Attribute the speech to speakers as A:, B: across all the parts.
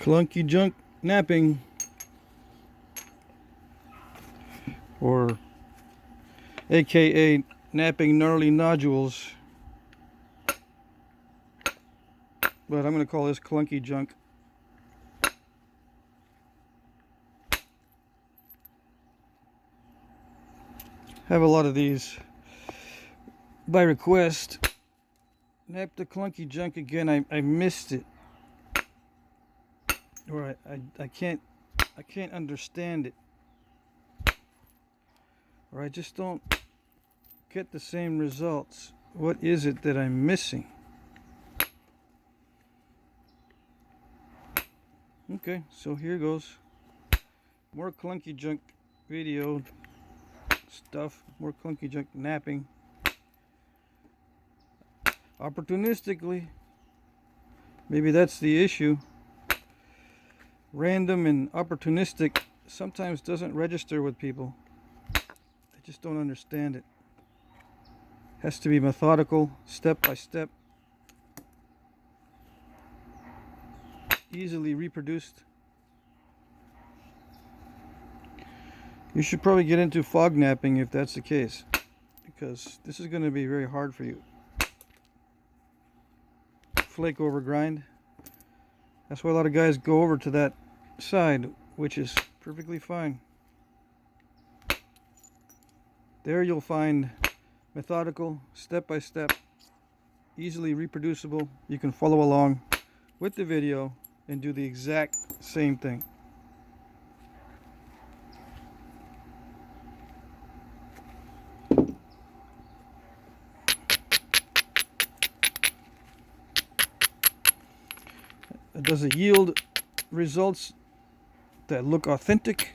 A: Clunky junk napping, or aka napping gnarly nodules, but I'm going to call this clunky junk. Have a lot of these by request. Nap the clunky junk again. I missed it, or I can't understand it, or I just don't get the same results. What is it that I'm missing? Okay, so here goes. More clunky junk video stuff, more clunky junk napping. Opportunistically. Maybe that's the issue. Random and opportunistic sometimes doesn't register with people. They just don't understand it. Has to be methodical, step by step, easily reproduced. You should probably get into fog napping if that's the case, because this is going to be very hard for you. Flake over grind. That's why a lot of guys go over to that side, which is perfectly fine. There you'll find methodical, step by step, easily reproducible. You can follow along with the video and do the exact same thing. Does it yield results that look authentic?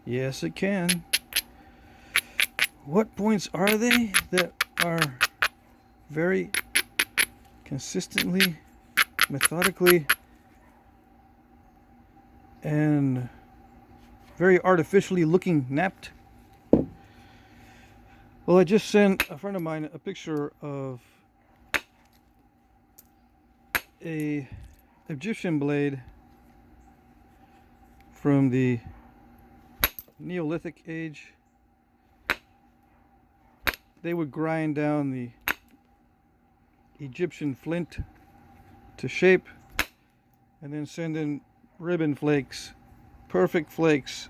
A: Yes, it can. What points are they that are very consistently, methodically, and very artificially looking napped? Well, I just sent a friend of mine a picture of a Egyptian blade from the Neolithic age. They would grind down the Egyptian flint to shape and then send in ribbon flakes, perfect flakes,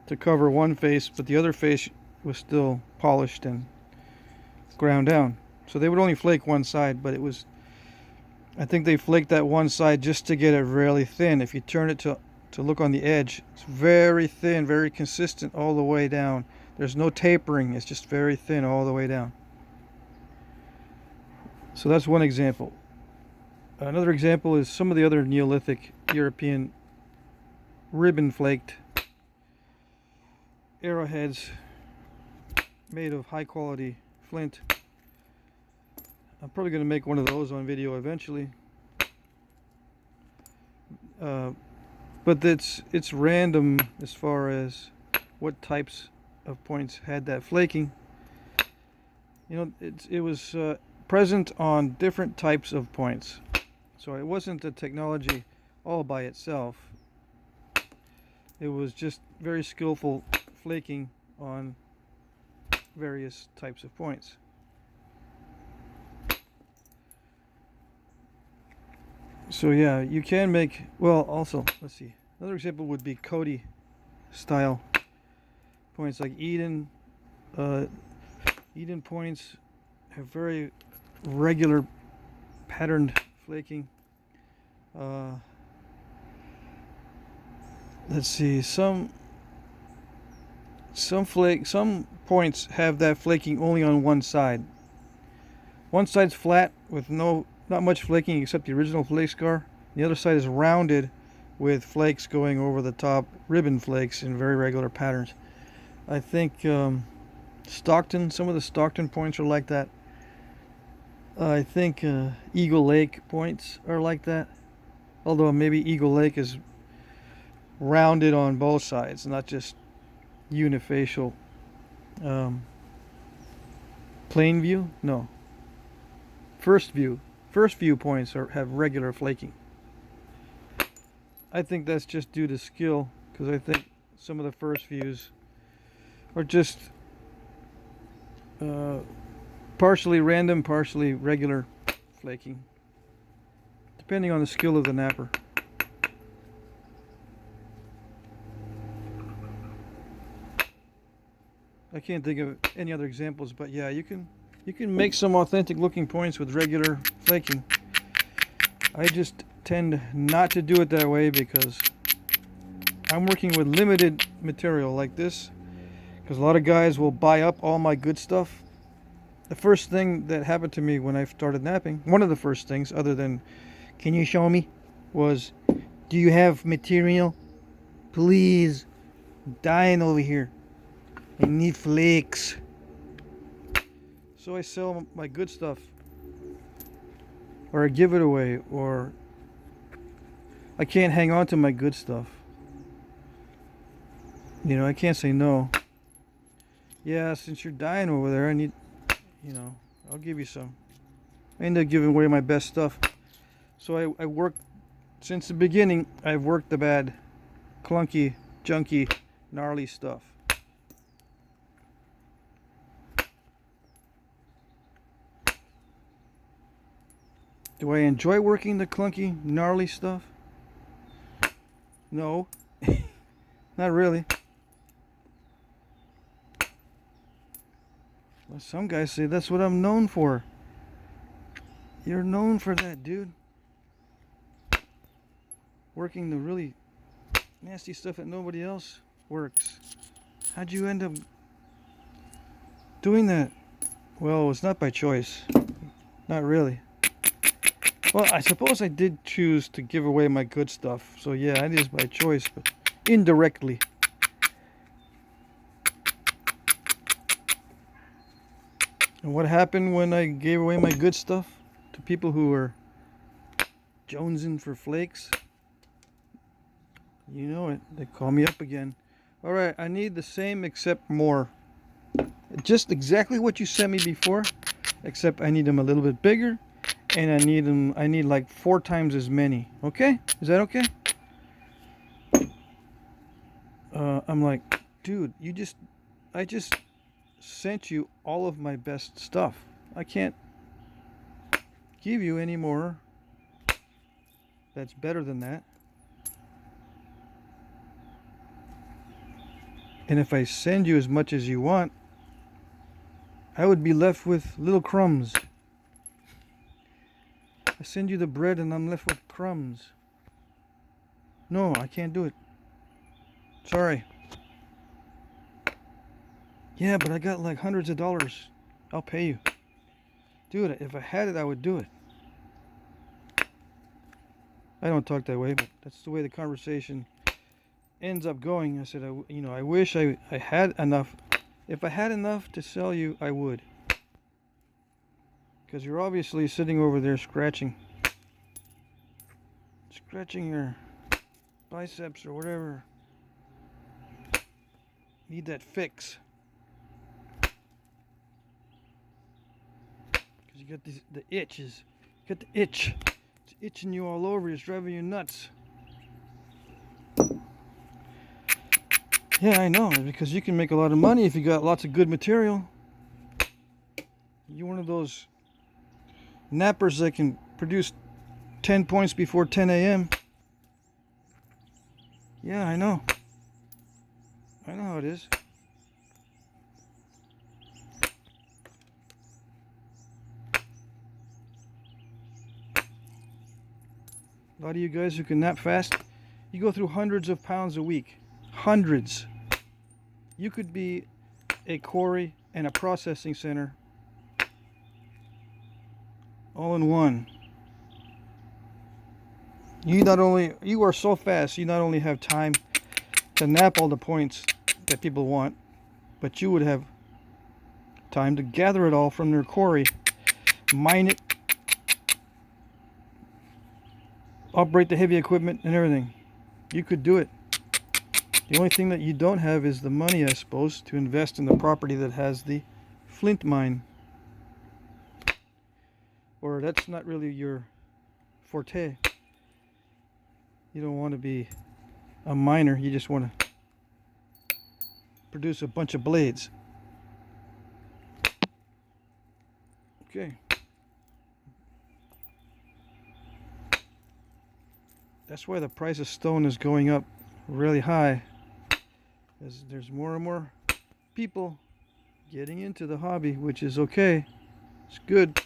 A: to cover one face, but the other face was still polished and ground down. So they would only flake one side, but it was, I think they flaked that one side just to get it really thin. If you turn it to look on the edge, it's very thin, very consistent all the way down. There's no tapering, it's just very thin all the way down. So that's one example. Another example is some of the other Neolithic European ribbon flaked arrowheads made of high quality flint. I'm probably going to make one of those on video eventually. But it's random as far as what types of points had that flaking. You know, it was present on different types of points. So it wasn't the technology all by itself. It was just very skillful flaking on various types of points. So yeah, you can make, well, also, let's see, another example would be Cody style points, like Eden. Eden points have very regular patterned flaking. Let's see, some points have that flaking only on one side. One side's flat with not much flaking except the original flake scar. The other side is rounded with flakes going over the top, ribbon flakes in very regular patterns. I think Stockton, some of the Stockton points are like that. I think Eagle Lake points are like that. Although maybe Eagle Lake is rounded on both sides, not just unifacial. Plain view? No. First view points have regular flaking. I think that's just due to skill, because I think some of the first views are just partially random, partially regular flaking, depending on the skill of the napper. I can't think of any other examples, but yeah, you can make some authentic looking points with regular flaking. I just tend not to do it that way because I'm working with limited material like this, because a lot of guys will buy up all my good stuff. The first thing that happened to me when I started napping, one of the first things other than, can you show me, was, do you have material? Please, I'm dying over here. I need flakes. So I sell my good stuff, or I give it away, or I can't hang on to my good stuff. You know, I can't say no. Yeah, since you're dying over there, I need, I'll give you some. I end up giving away my best stuff. So I worked, since the beginning, I've worked the bad, clunky, junky, gnarly stuff. Do I enjoy working the clunky, gnarly stuff? No, not really. Well, some guys say that's what I'm known for. You're known for that, dude. Working the really nasty stuff that nobody else works. How'd you end up doing that? Well, it's not by choice. Not really. Well, I suppose I did choose to give away my good stuff. So yeah, it is by choice, but indirectly. And what happened when I gave away my good stuff to people who were jonesing for flakes? You know it. They call me up again. All right, I need the same except more. Just exactly what you sent me before, except I need them a little bit bigger, and I need like 4 times as many. Okay? Is that okay? I'm like, dude, I just sent you all of my best stuff. I can't give you any more that's better than that. And if I send you as much as you want, I would be left with little crumbs. I send you the bread and I'm left with crumbs. No, I can't do it. Sorry. Yeah, but I got like hundreds of dollars. I'll pay you. Dude, if I had it, I would do it. I don't talk that way, but that's the way the conversation ends up going. I said, I wish I had enough. If I had enough to sell you, I would. Because you're obviously sitting over there scratching your biceps or whatever. Need that fix. Because you got the itches. You got the itch. It's itching you all over. It's driving you nuts. Yeah, I know. Because you can make a lot of money if you got lots of good material. You're one of those nappers that can produce 10 points before 10 a.m. Yeah, I know. I know how it is. A lot of you guys who can nap fast, you go through hundreds of pounds a week. Hundreds. You could be a quarry and a processing center all in one. You are so fast, you not only have time to nap all the points that people want, but you would have time to gather it all from their quarry, mine it, operate the heavy equipment and everything. You could do it. The only thing that you don't have is the money, I suppose, to invest in the property that has the flint mine. Or that's not really your forte. You don't want to be a miner, you just want to produce a bunch of blades. Okay. That's why the price of stone is going up really high, as there's more and more people getting into the hobby, which is okay. It's good.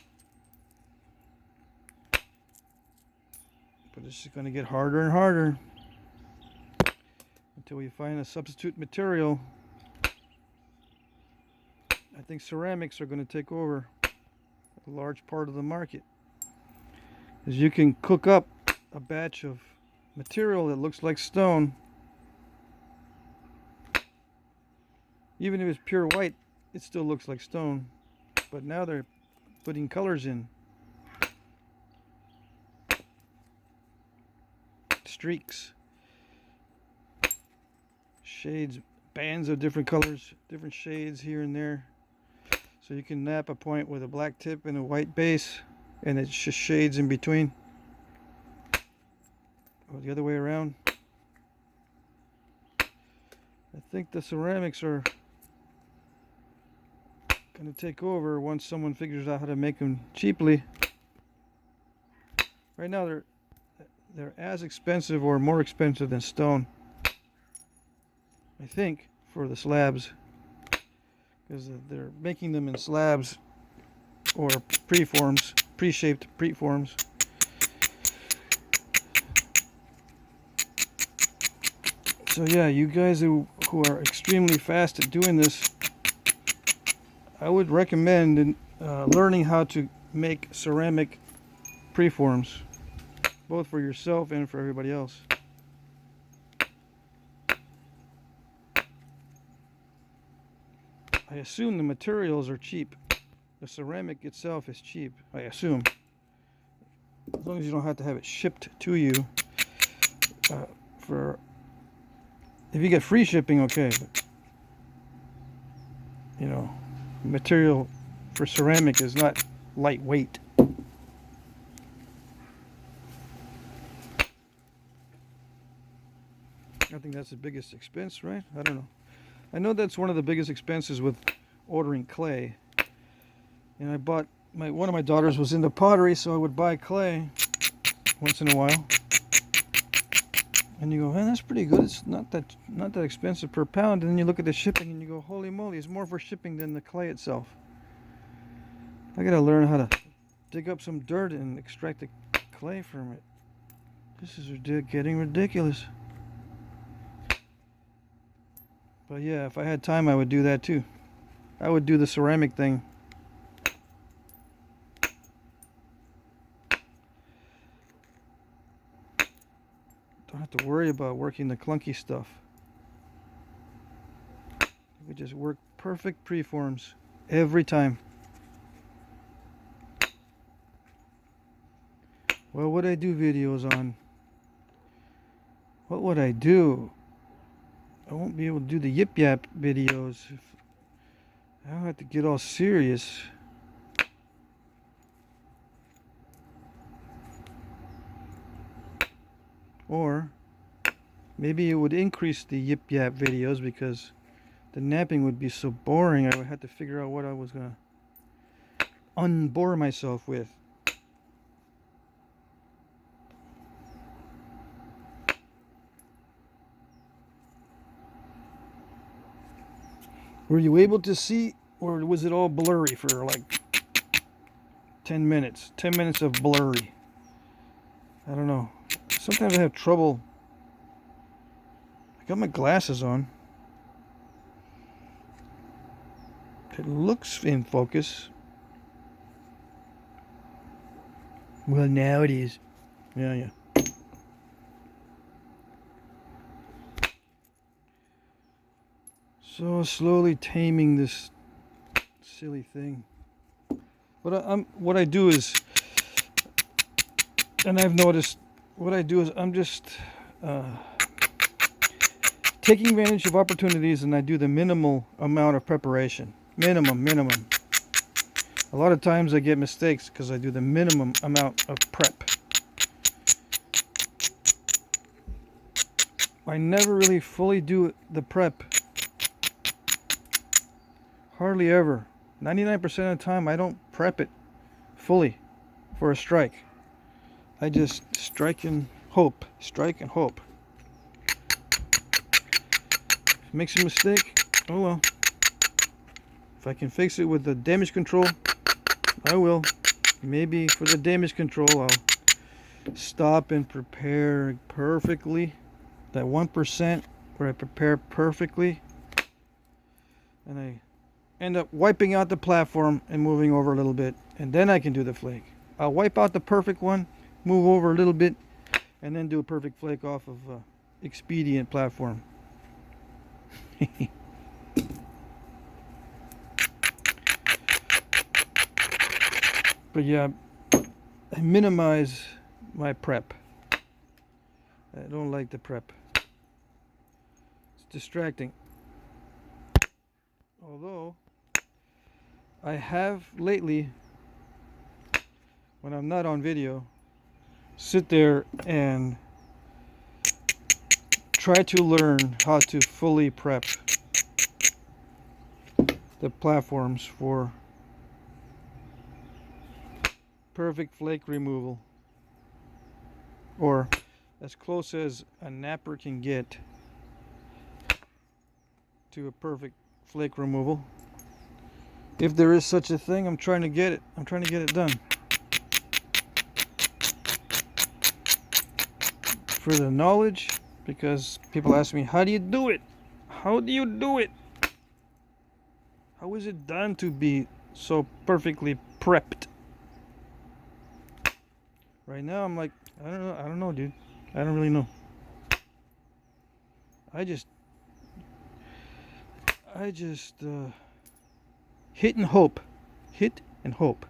A: But it's just going to get harder and harder until we find a substitute material. I think ceramics are going to take over a large part of the market, because you can cook up a batch of material that looks like stone. Even if it's pure white, it still looks like stone. But now they're putting colors in. Streaks, shades, bands of different colors, different shades here and there. So you can nap a point with a black tip and a white base, and it's just shades in between. Or the other way around. I think the ceramics are going to take over once someone figures out how to make them cheaply. Right now they're as expensive or more expensive than stone, I think, for the slabs, because they're making them in slabs or preforms, pre-shaped preforms. So yeah, you guys who are extremely fast at doing this, I would recommend learning how to make ceramic preforms, both for yourself and for everybody else. I assume the materials are cheap. The ceramic itself is cheap, I assume. As long as you don't have to have it shipped to you. If you get free shipping, okay. But, you know, material for ceramic is not lightweight. I think that's the biggest expense, right? I don't know. I know that's one of the biggest expenses with ordering clay. And I bought one of my daughters was into pottery, so I would buy clay once in a while. And you go, man, that's pretty good. It's not that expensive per pound. And then you look at the shipping and you go, holy moly, it's more for shipping than the clay itself. I gotta learn how to dig up some dirt and extract the clay from it. This is getting ridiculous. But yeah, if I had time, I would do that too. I would do the ceramic thing. Don't have to worry about working the clunky stuff. We just work perfect preforms every time. What would I do videos on? What would I do? I won't be able to do the yip yap videos. I don't have to get all serious. Or maybe it would increase the yip yap videos, because the napping would be so boring. I would have to figure out what I was gonna unbore myself with. Were you able to see, or was it all blurry for like 10 minutes? 10 minutes of blurry. I don't know. Sometimes I have trouble. I got my glasses on. It looks in focus. Well, now it is. Yeah. So slowly taming this silly thing. But what I do is, and I've noticed, what I do is I'm just taking advantage of opportunities, and I do the minimal amount of preparation. Minimum. A lot of times I get mistakes because I do the minimum amount of prep. I never really fully do the prep. Hardly ever. 99% of the time I don't prep it fully for a strike. I just strike and hope. Strike and hope. If it makes a mistake, oh well. If I can fix it with the damage control, I will. Maybe for the damage control I'll stop and prepare perfectly. That 1% where I prepare perfectly and I end up wiping out the platform and moving over a little bit, and then I can do the flake. I'll wipe out the perfect one, move over a little bit, and then do a perfect flake off of expedient platform. But yeah, I minimize my prep. I don't like the prep. It's distracting. Although I have lately, when I'm not on video, sit there and try to learn how to fully prep the platforms for perfect flake removal, or as close as a napper can get to a perfect flake removal. If there is such a thing, I'm trying to get it. I'm trying to get it done. For the knowledge, because people ask me, how do you do it? How do you do it? How is it done to be so perfectly prepped? Right now I'm like, I don't know, dude. I don't really know. I just hit and hope. Hit and hope.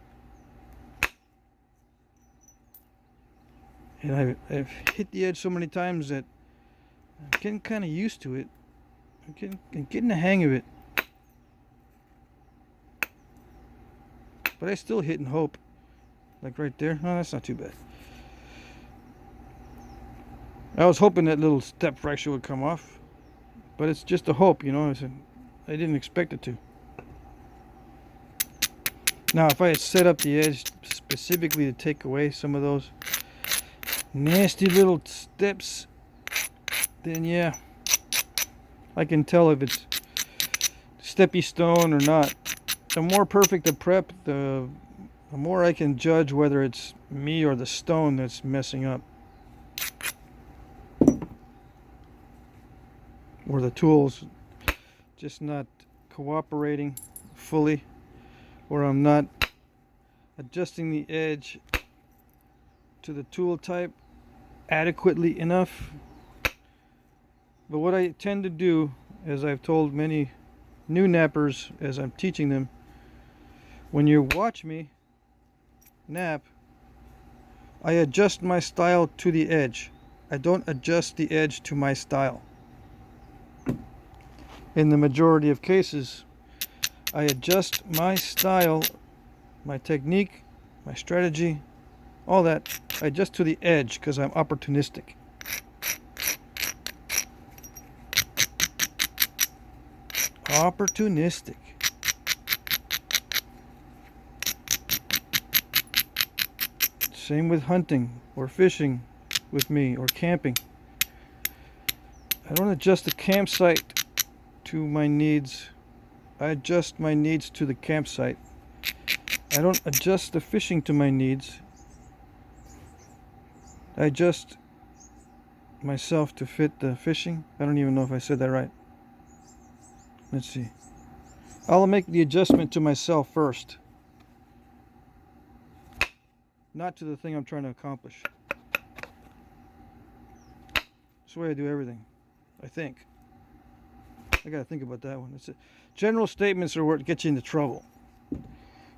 A: And I've hit the edge so many times that I'm getting kind of used to it. I'm getting the hang of it. But I still hit and hope. Like right there. No, that's not too bad. I was hoping that little step fracture would come off. But it's just a hope, you know. I didn't expect it to. Now, if I had set up the edge specifically to take away some of those nasty little steps, then yeah, I can tell if it's steppy stone or not. The more perfect the prep, the more I can judge whether it's me or the stone that's messing up, or the tools just not cooperating fully, or I'm not adjusting the edge to the tool type adequately enough. But what I tend to do, as I've told many new nappers as I'm teaching them, when you watch me nap, I adjust my style to the edge. I don't adjust the edge to my style. In the majority of cases, I adjust my style, my technique, my strategy, all that, I adjust to the edge because I'm opportunistic. Opportunistic. Same with hunting or fishing with me, or camping. I don't adjust the campsite to my needs. I adjust my needs to the campsite. I don't adjust the fishing to my needs. I adjust myself to fit the fishing. I don't even know if I said that right. Let's see. I'll make the adjustment to myself first, not to the thing I'm trying to accomplish. That's the way I do everything, I think. I gotta think about that one. That's it. General statements are what get you into trouble.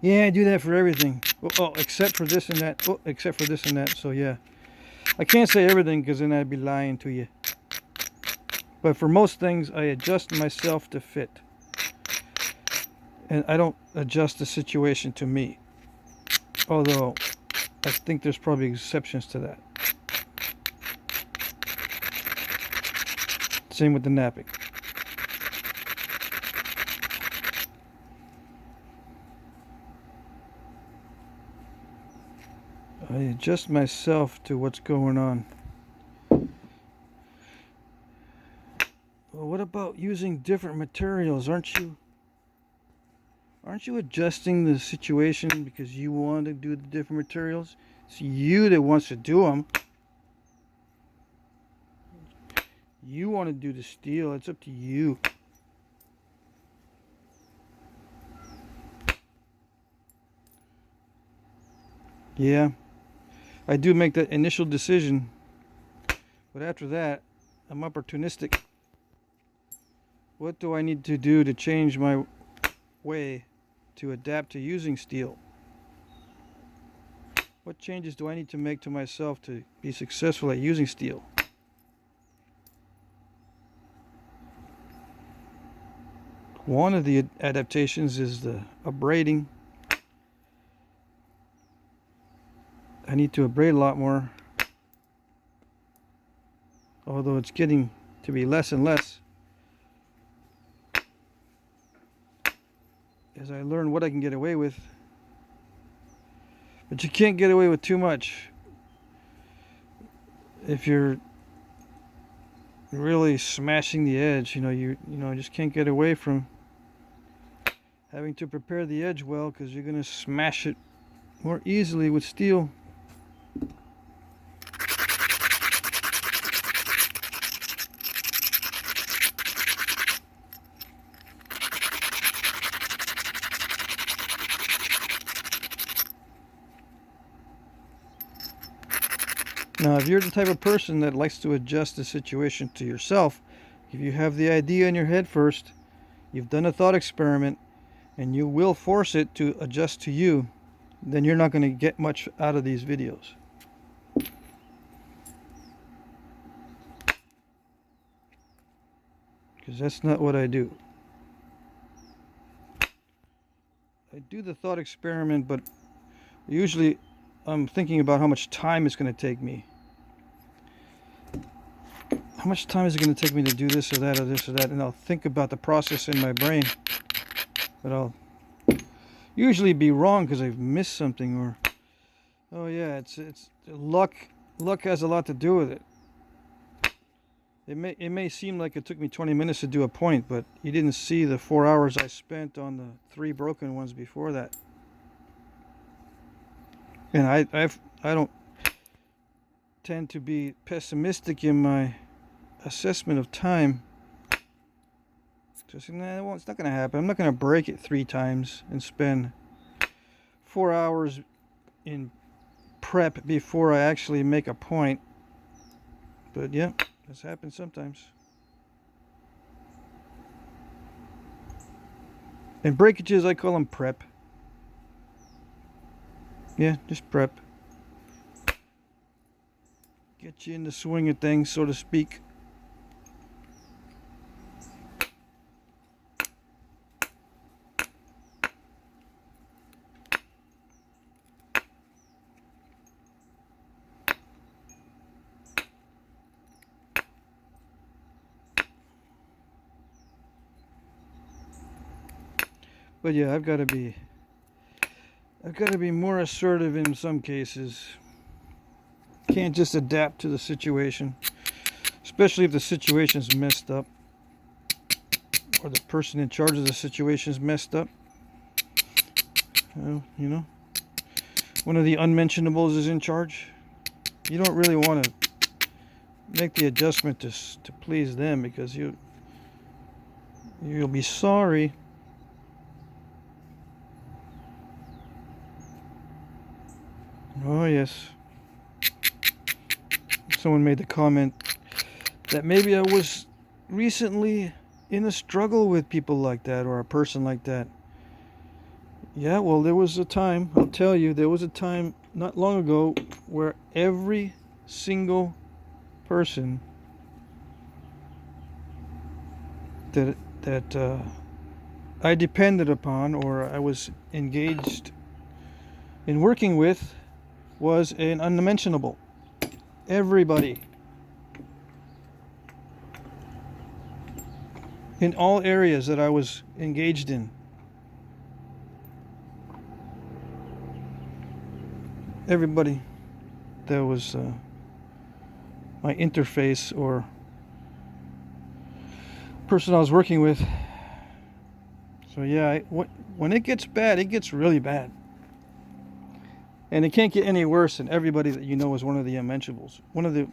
A: Yeah, I do that for everything. Oh, except for this and that. Oh, except for this and that. So yeah, I can't say everything because then I'd be lying to you. But for most things, I adjust myself to fit. And I don't adjust the situation to me. Although, I think there's probably exceptions to that. Same with the knapping. I adjust myself to what's going on. Well, what about using different materials? Aren't you adjusting the situation because you want to do the different materials? It's you that wants to do them. You want to do the steel. It's up to you. Yeah, I do make that initial decision, but after that, I'm opportunistic. What do I need to do to change my way to adapt to using steel? What changes do I need to make to myself to be successful at using steel? One of the adaptations is the abrading. I need to abrade a lot more, although it's getting to be less and less as I learn what I can get away with. But you can't get away with too much. If you're really smashing the edge, you just can't get away from having to prepare the edge well, because you're going to smash it more easily with steel. Now, if you're the type of person that likes to adjust the situation to yourself, if you have the idea in your head first, you've done a thought experiment, and you will force it to adjust to you, then you're not going to get much out of these videos. Because that's not what I do. I do the thought experiment, but usually I'm thinking about how much time it's going to take me. How much time is it going to take me to do this or that or this or that? And I'll think about the process in my brain. But I'll usually be wrong because I've missed something, or, oh yeah, it's luck. Luck has a lot to do with it. It may seem like it took me 20 minutes to do a point, but you didn't see the 4 hours I spent on the 3 broken ones before that. And I don't tend to be pessimistic in my assessment of time. Just, well, it's not going to happen. I'm not going to break it 3 times and spend 4 hours in prep before I actually make a point. But yeah, this happens sometimes. And breakages, I call them prep. Yeah, just prep. Get you in the swing of things, so to speak. But yeah, I've got to be more assertive in some cases. Can't just adapt to the situation, especially if the situation's messed up, or the person in charge of the situation's messed up. Well, one of the unmentionables is in charge. You don't really want to make the adjustment to please them, because you'll be sorry. Oh yes. Someone made the comment that maybe I was recently in a struggle with people like that, or a person like that. Yeah, well, there was a time, I'll tell you, there was a time not long ago where every single person that I depended upon, or I was engaged in working with, was an unmentionable. Everybody. in all areas that I was engaged in. Everybody that was my interface or person I was working with. So yeah, when it gets bad, it gets really bad. And it can't get any worse than everybody that you know is one of the unmentionables. One of the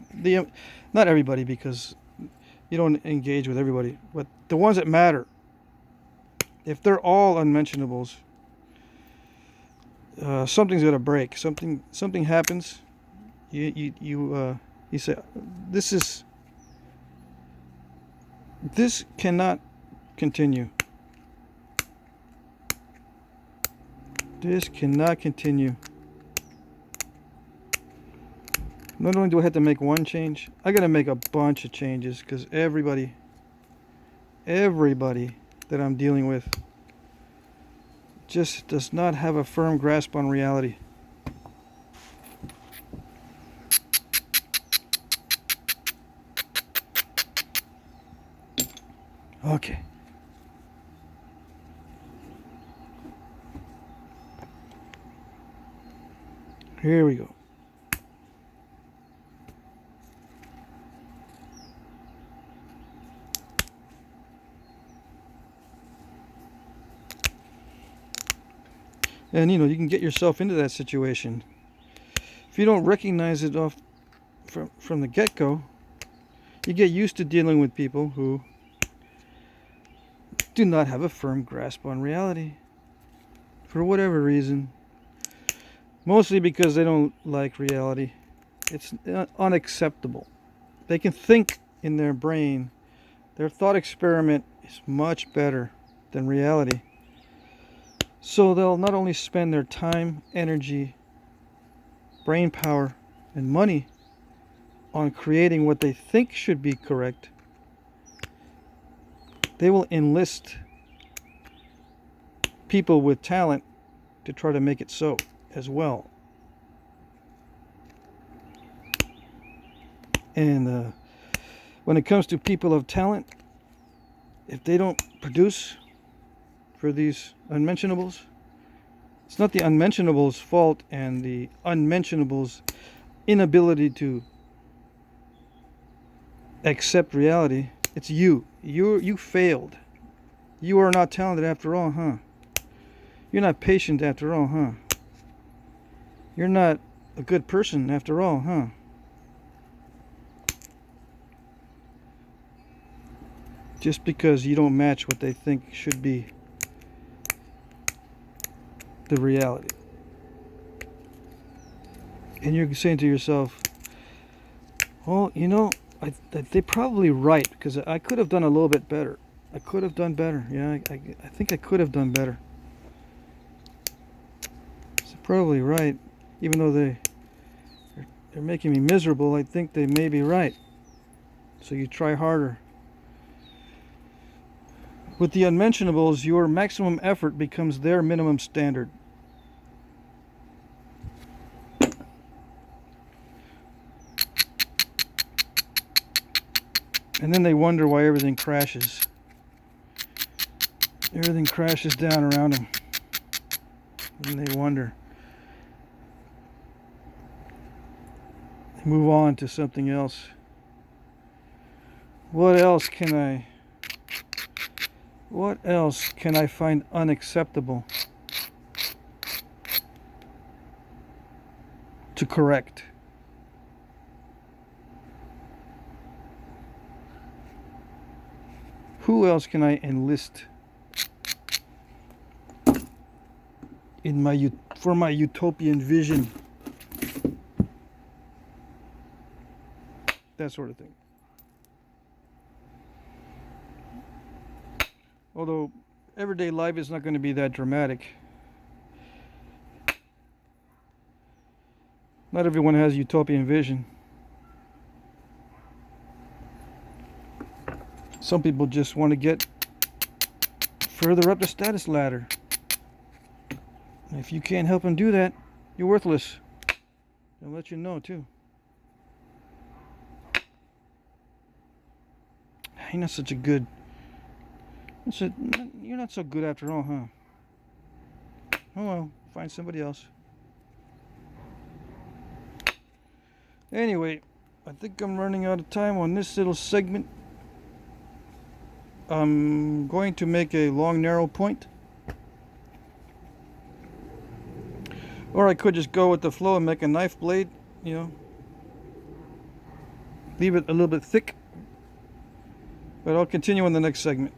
A: not everybody, because you don't engage with everybody, but the ones that matter. If they're all unmentionables, something's gonna break. Something happens. You say, this cannot continue. This cannot continue. Not only do I have to make one change, I gotta make a bunch of changes, because everybody that I'm dealing with just does not have a firm grasp on reality. Okay. Here we go. And you can get yourself into that situation. If you don't recognize it off from the get-go, you get used to dealing with people who do not have a firm grasp on reality for whatever reason. Mostly because they don't like reality. It's unacceptable. They can think in their brain. Their thought experiment is much better than reality. So they'll not only spend their time, energy, brain power, and money on creating what they think should be correct, they will enlist people with talent to try to make it so as well. And when it comes to people of talent, if they don't produce for these unmentionables, it's not the unmentionables' fault and the unmentionables' inability to accept reality. It's you. You failed. You are not talented after all, huh? You're not patient after all, huh? You're not a good person after all, huh? Just because you don't match what they think should be the reality. And you're saying to yourself, well, they're probably right, because I could have done a little bit better. I could have done better. Yeah, I think I could have done better. It's probably right. Even though they're making me miserable, I think they may be right. So you try harder. With the unmentionables, your maximum effort becomes their minimum standard. And then they wonder why everything crashes. Everything crashes down around them. And they wonder. They move on to something else. What else can I find unacceptable to correct? Who else can I enlist for my utopian vision? That sort of thing. Although everyday life is not going to be that dramatic. Not everyone has utopian vision. Some people just want to get further up the status ladder. And if you can't help them do that, you're worthless. They'll let you know too. You're not such a good So, you're not so good after all, huh? Oh well, find somebody else. Anyway, I think I'm running out of time on this little segment. I'm going to make a long narrow point. Or I could just go with the flow and make a knife blade, you know. Leave it a little bit thick. But I'll continue in the next segment.